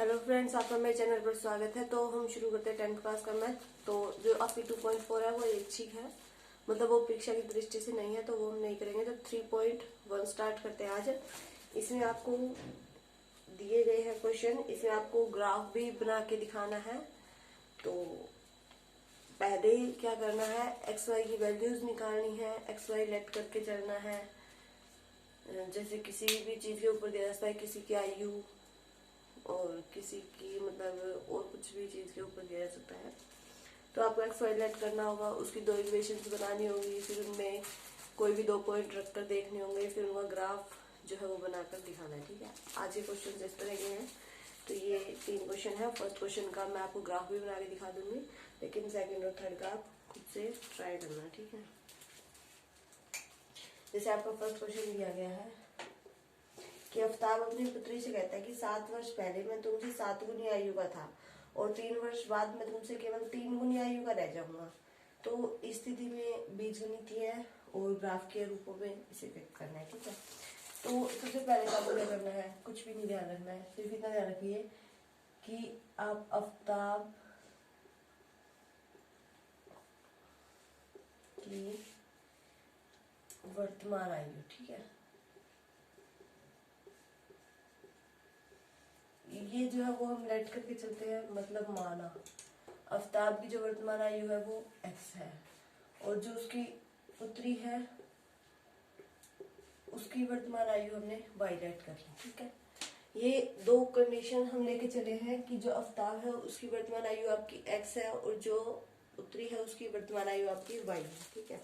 Hello friends, आपका मेरे channel पर स्वागत है। तो हम शुरू करते हैं 10th क्लास का मैथ। तो जो आपकी 2.4 है वो ऐच्छिक है, मतलब वो परीक्षा की दृष्टि से नहीं है, तो वो हम नहीं करेंगे। तो 3.1 स्टार्ट करते हैं आज। इसमें आपको दिए गए हैं क्वेश्चन, इसमें आपको ग्राफ भी बना के दिखाना है। तो पहले क्या करना है, एक्स वाई की वैल्यूज निकालनी है, एक्स वाई लेट करके चलना है। जैसे किसी भी चीज के ऊपर दिया जाता है, किसी की आयु और किसी की मतलब और कुछ भी चीज के ऊपर दिया जा सकता है। तो आपको एक्स वाई लेट करना होगा, उसकी दो इक्वेशंस बनानी होगी, फिर उनमें कोई भी दो पॉइंट रखकर देखने होंगे, फिर उनका ग्राफ जो है वो बनाकर दिखाना है। ठीक है, आज ये क्वेश्चन इस तरह के हैं। तो ये 3 क्वेश्चन है। फर्स्ट क्वेश्चन का मैं आपको ग्राफ भी बना के दिखा दूंगी, लेकिन सेकंड और थर्ड का आप खुद से ट्राई करना। ठीक है, जैसे आपका फर्स्ट क्वेश्चन दिया गया है कि आफ्ताब अपनी पुत्री से कहता है कि 7 वर्ष पहले मैं तुमसे 7 गुनी आयु का था और 3 वर्ष बाद मैं तुमसे केवल 3 गुनी आयु का रह जाऊंगा। तो इस स्थिति में बीजगणितीय और ग्राफ के रूपों में इसे व्यक्त करना है। ठीक है, तो सबसे पहले आपको क्या करना है, कुछ भी नहीं ध्यान रखना है, सिर्फ इतना ध्यान रखिए कि आप आफ्ताब की वर्तमान आयु, ठीक है, ये जो है वो हम लेट करके चलते हैं, मतलब माना आफ्ताब की जो वर्तमान आयु है वो x है और जो उसकी पुत्री है उसकी वर्तमान आयु हमने y लेट कर ली। ठीक है, ये दो कंडीशन हम लेके चले हैं कि जो आफ्ताब है उसकी वर्तमान आयु आपकी x है और जो पुत्री है उसकी वर्तमान आयु आपकी y है। ठीक है,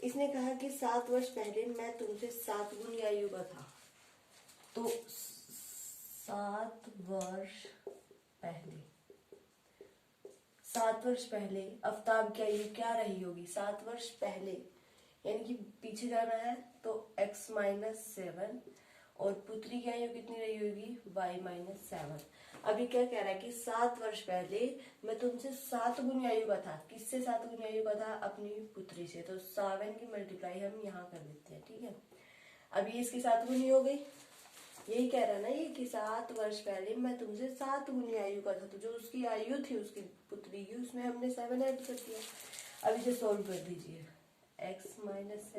इसने कहा कि 7 वर्ष पहले मैं तुमसे 7 गुनी आयु का था। तो 7 वर्ष पहले, 7 वर्ष पहले आफ्ताब की आयु क्या रही होगी? 7 वर्ष पहले यानी कि पीछे जाना है तो x माइनस 7 और पुत्री की आयु कितनी रही होगी? y minus 7। अभी क्या कह रहा है कि 7 वर्ष पहले मैं तुमसे 7 गुनी आयु का था। किससे 7 गुनी आयु का था? अपनी पुत्री से। तो 7 की मल्टीप्लाई हम यहाँ कर देते हैं। ठीक है, अभी इसकी 7 गुनी हो गई, यही कह रहा है ना ये कि 7 वर्ष पहले मैं तुमसे 7 गुनी आयु का था। तो जो उसकी आयु थी उसकी पुत्री की, उसमें हमने 7 ऐड कर दिया। अब इसे सोल्व कर दीजिए, x माइनस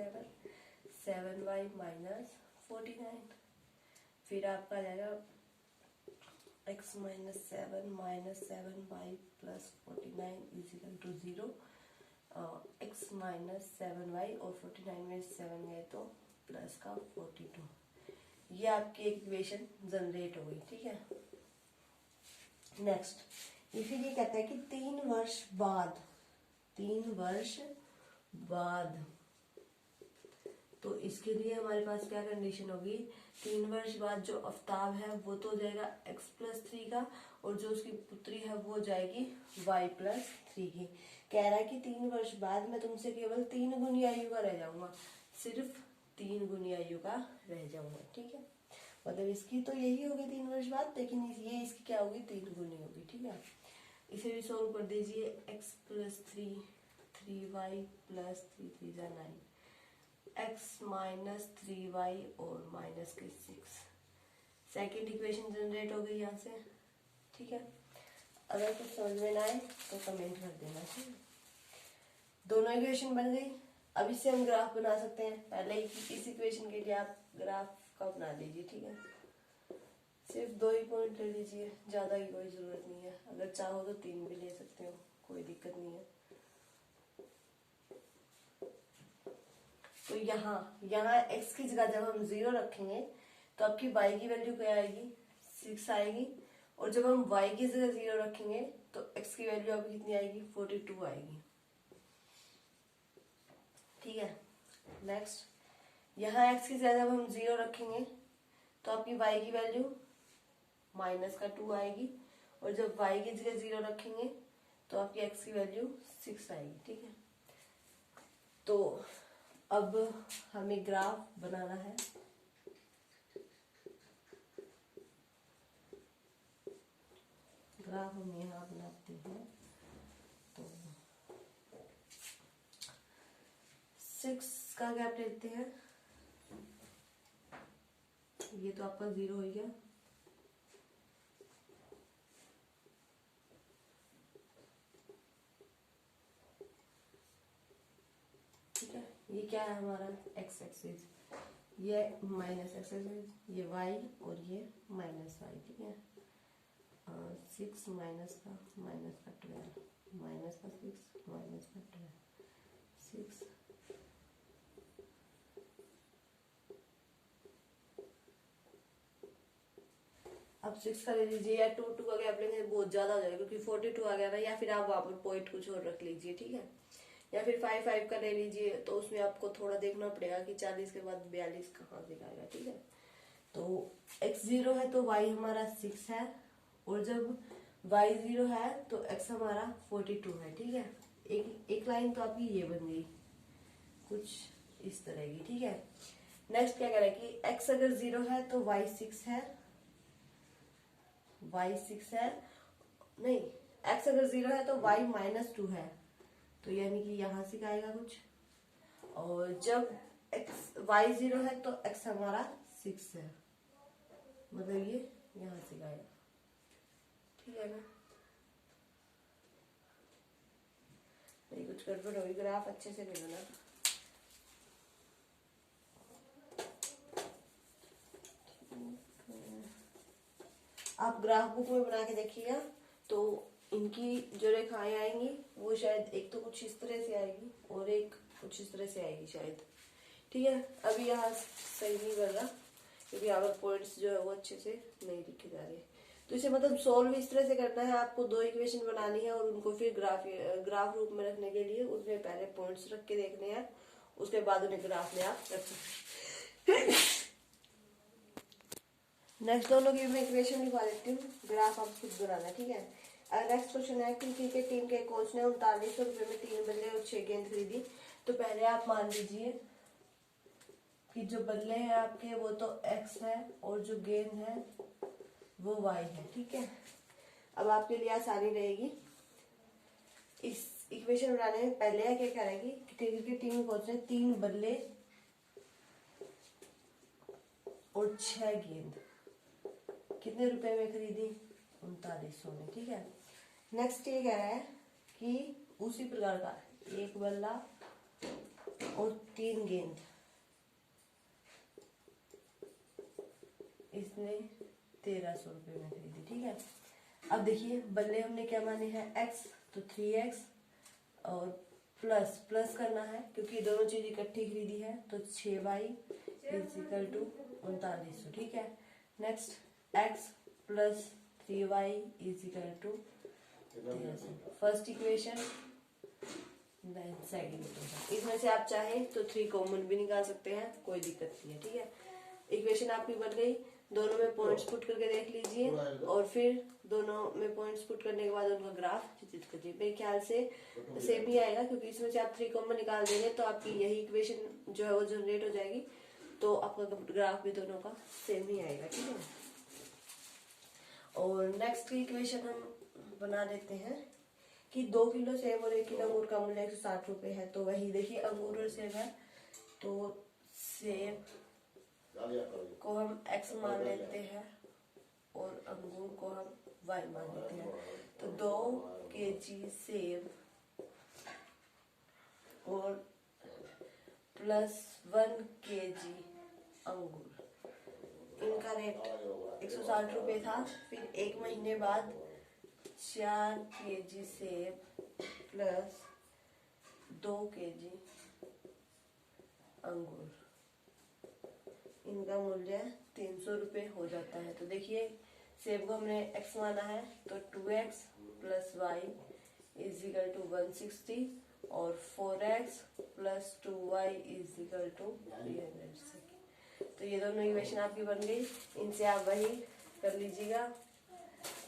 7y माइनस 49। फिर आपका आ जाएगा x minus 7 minus 7y plus 49 equal to 0। x minus 7y और 49 में 7 गए तो प्लस का 42। ये आपकी इक्वेशन जनरेट हो गई। ठीक है, नेक्स्ट फिर ये कहता है कि 3 वर्ष बाद, 3 वर्ष बाद, तो इसके लिए हमारे पास क्या कंडीशन होगी? 3 वर्ष बाद जो आफ्ताब है वो तो हो जाएगा x प्लस 3 का और जो उसकी पुत्री है वो जाएगी y प्लस 3 की। कह रहा है कि 3 वर्ष बाद मैं तुमसे केवल 3 गुनी आयु का रह जाऊंगा, सिर्फ 3 गुनी आयु का रह जाऊंगा। ठीक है, मतलब इसकी तो यही होगी 3 वर्ष बाद, लेकिन ये इसकी क्या होगी? 3 गुनी होगी। ठीक है, इसे भी सोल्व कर दीजिए, x plus 3 3y plus 3 9, x minus 3y और माइनस के 6। सेकेंड इक्वेशन जनरेट हो गई यहाँ से। ठीक है, अगर कुछ समझ में ना आए तो कमेंट कर देना। ठीक है, दोनों इक्वेशन बन गई। अब इससे हम ग्राफ बना सकते हैं। पहले इस इक्वेशन के लिए आप ग्राफ का बना लीजिए। ठीक है, सिर्फ 2 ही पॉइंट ले लीजिए, ज्यादा की कोई जरूरत नहीं है। अगर चाहो तो 3 भी ले सकते हो, कोई दिक्कत नहीं है। तो यहाँ x की जगह जब हम 0 रखेंगे तो आपकी y की वैल्यू क्या आएगी? 6 आएगी। और जब हम y की जगह 0 रखेंगे तो x की वैल्यू आपकी कितनी आएगी? 42 आएगी। ठीक है, नेक्स्ट यहाँ x की जगह जब हम 0 रखेंगे तो आपकी y की वैल्यू माइनस का 2 आएगी और जब y की जगह 0 रखेंगे तो आपकी x की वैल्यू 6 आएगी। ठीक है, तो अब हमें ग्राफ बनाना है। ग्राफ हम यहाँ बनाते हैं। तो 6 का गैप लेते हैं, ये तो आपका 0 हो गया, ये क्या है हमारा एक्स एक्सिस, ये माइनस एक्स एक्सिस, ये वाई और ये माइनस वाई, ठीक है। 6 माइनस का 12, माइनस का 6 माइनस का 12, 6 अब 6 का ले लीजिए, या 2 का गैप लेंगे बहुत ज्यादा हो जाएगा क्योंकि 42 आ गया ना, या फिर आप वहां पर पॉइंट कुछ और रख लीजिए, ठीक है। या फिर 5 का ले लीजिए, तो उसमें आपको थोड़ा देखना पड़ेगा कि 40 के बाद 42 कहाँ से आएगा, ठीक है। तो x 0 है तो y हमारा 6 है, और जब y 0 है तो x हमारा 42 है, ठीक है। एक लाइन तो आपकी ये बन गई कुछ इस तरह की, ठीक है। नेक्स्ट क्या कह रहा है कि x अगर 0 है तो y 6 है, y 6 है, नहीं, x अगर 0 है तो y -2 है, तो यानी कि यहाँ से आएगा कुछ। और जब y 0 है तो x हमारा 6 है, मतलब ये यहाँ से आएगा, ठीक है ना। नहीं कुछ गड़बड़ होगी, ग्राफ अच्छे से बनाना। आप ग्राफ बुक में बना के देखिएगा तो इनकी जो रेखाएं आएंगी वो शायद एक तो कुछ इस तरह से आएगी और एक कुछ इस तरह से आएगी शायद, ठीक है। अभी यहाँ सही नहीं बन रहा क्योंकि यहाँ पर पॉइंट्स जो है वो अच्छे से नहीं लिखे जा रहे। तो इसे मतलब सोल्व इस तरह से करना है, आपको 2 इक्वेशन बनानी है और उनको फिर ग्राफ रूप में रखने के लिए उसमें पहले पॉइंट्स रख के देखने हैं, उसके बाद उन्हें ग्राफ में आप रख सकते। नेक्स्ट दोनों की मैं इक्वेशन लिखवा देती हूँ, ग्राफ आप खुद बनाना, ठीक है। नेक्स्ट क्वेश्चन है कि क्रिकेट टीम के कोच ने 3900 रुपए में 3 बल्ले और 6 गेंद खरीदी। तो पहले आप मान लीजिए कि जो बल्ले हैं आपके वो तो x है और जो गेंद है वो y है, ठीक है। अब आपके लिए आसानी रहेगी इस इक्वेशन बनाने में। पहले क्या करेगी कि क्रिकेट टीम के कोच ने 3 बल्ले और 6 गेंद कितने रुपए में खरीदी, 3900 में, ठीक है। नेक्स्ट ये कह रहा है कि उसी प्रकार का 1 बल्ला और 3 गेंद इसने 1300 रुपए में खरीदी, ठीक है। अब देखिए बल्ले हमने क्या माने हैं x, तो 3x और प्लस करना है क्योंकि दोनों चीज इकट्ठी खरीदी है, तो 6y = 3900, ठीक है। Next x + 3y = 1300, first equation. Second equation, इसमें से आप चाहें तो 3 कॉमन भी निकाल सकते हैं, कोई दिक्कत नहीं है, ठीक है। इक्वेशन आपकी बन गई, दोनों में पॉइंट्स पुट करके देख लीजिए और फिर दोनों में पॉइंट्स पुट करने के बाद उनका ग्राफ चित्रित कीजिए। मेरे ख्याल से सेम ही आएगा क्योंकि इसमें से आप 3 कॉमन निकाल देंगे तो आपकी यही इक्वेशन जो है वो जनरेट हो जाएगी, तो आपका ग्राफ भी दोनों का सेम ही आएगा, ठीक है। और नेक्स्ट इक्वेशन हम बना देते हैं कि 2 किलो सेब और 1 किलो अंगूर का मूल्य 160 रुपए है। तो वही देखिए अंगूर और सेब है, तो सेब को हम x मान लेते हैं और अंगूर को हम y मान लेते हैं। तो 2 kg सेब और +1 kg अंगूर, इनका रेट 160 रुपए था। फिर 1 महीने बाद 4 kg सेब प्लस 2 kg अंगूर, इनका मूल्य 300 रुपए हो जाता है। तो देखिए सेब को हमने x माना है तो 2x + y = 160 और 4x + 2y = 360। तो ये दोनों इक्वेशन आपकी बन गई, इनसे आप वही कर लीजिएगा।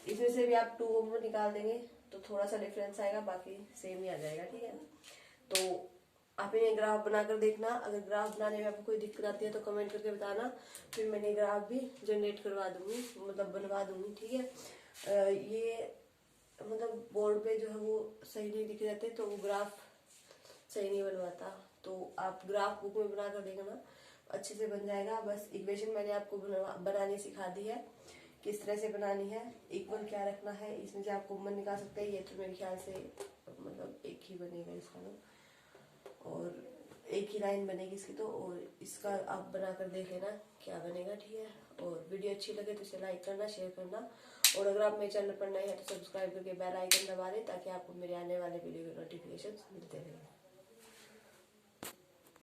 इसमें से भी आप 2 कॉमन निकाल देंगे तो थोड़ा सा डिफरेंस आएगा, बाकी सेम ही आ जाएगा, ठीक है। तो आप इन्हें ग्राफ बनाकर देखना, अगर ग्राफ बनाने में आपको कोई दिक्कत आती है तो कमेंट करके बताना, फिर मैंने ग्राफ भी जनरेट करवा दूंगी, मतलब बनवा दूंगी, ठीक है। ये मतलब बोर्ड पे जो है वो सही नहीं दिख जाते तो वो ग्राफ सही नहीं बनवाता, तो आप ग्राफ बुक में बना कर देखना, अच्छे से बन जाएगा। बस इक्वेशन मैंने आपको बनानी सिखा दी है, किस तरह से बनानी है, इक्वल क्या रखना है, इसमें से आप कॉमन निकाल सकते हैं। ये तो मेरे ख्याल से मतलब एक ही बनेगा इसका ना, और एक ही लाइन बनेगी इसकी तो। और इसका आप बनाकर देख लेना क्या बनेगा, ठीक है। और वीडियो अच्छी लगे तो इसे लाइक करना, शेयर करना, और अगर आप मेरे चैनल पर नए हैं तो सब्सक्राइब करके बेल आइकन दबा दें ताकि आपको मेरे आने वाले वीडियो के नोटिफिकेशन मिलते रहें।